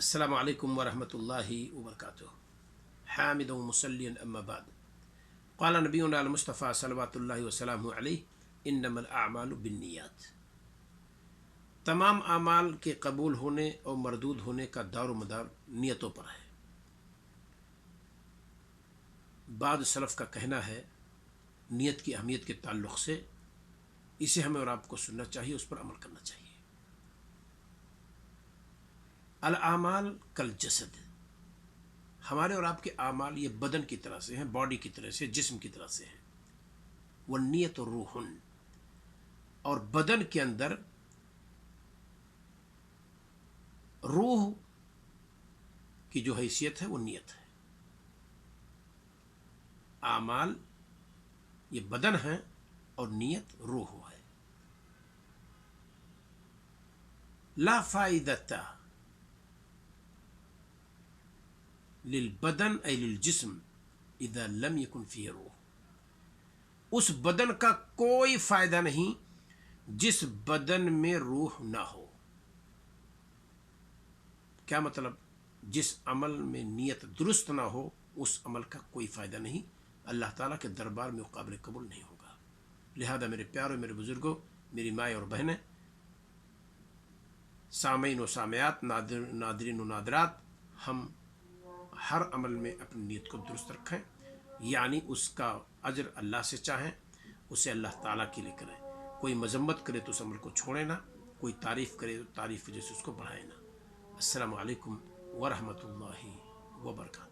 السلام علیکم ورحمۃ اللہ وبرکاتہ حامد و مسلین اما بعد قال نبینا المصطفیٰ صلوات اللہ وسلم علیہ انما الاعمال بالنیات۔ تمام اعمال کے قبول ہونے اور مردود ہونے کا دار و مدار نیتوں پر ہے۔ بعض سلف کا کہنا ہے نیت کی اہمیت کے تعلق سے اسے ہمیں اور آپ کو سننا چاہیے، اس پر عمل کرنا چاہیے۔ الاعمال کالجسد، ہمارے اور آپ کے اعمال یہ بدن کی طرح سے ہیں، باڈی کی طرح سے، جسم کی طرح سے ہیں۔ والنیت روح، اور بدن کے اندر روح کی جو حیثیت ہے وہ نیت ہے۔ اعمال یہ بدن ہے اور نیت روح ہے۔ لا فائدۃ للبدن ای للجسم اذا لم يكن فيه روح، اس بدن کا کوئی فائدہ نہیں جس بدن میں روح نہ ہو۔ کیا مطلب؟ جس عمل میں نیت درست نہ ہو اس عمل کا کوئی فائدہ نہیں، اللہ تعالیٰ کے دربار میں وہ قابل قبول نہیں ہوگا۔ لہذا میرے پیاروں، میرے بزرگوں، میری مائیں اور بہنیں، سامعین و سامعات، ناظرین و ناظرات، ہم ہر عمل میں اپنی نیت کو درست رکھیں، یعنی اس کا اجر اللہ سے چاہیں، اسے اللہ تعالیٰ کے لیے کریں۔ کوئی مذمت کرے تو اس عمل کو چھوڑیں نہ، کوئی تعریف کرے تو تعریف کی وجہ سے اس کو بڑھائیں نہ۔ السلام علیکم ورحمۃ اللہ وبرکاتہ۔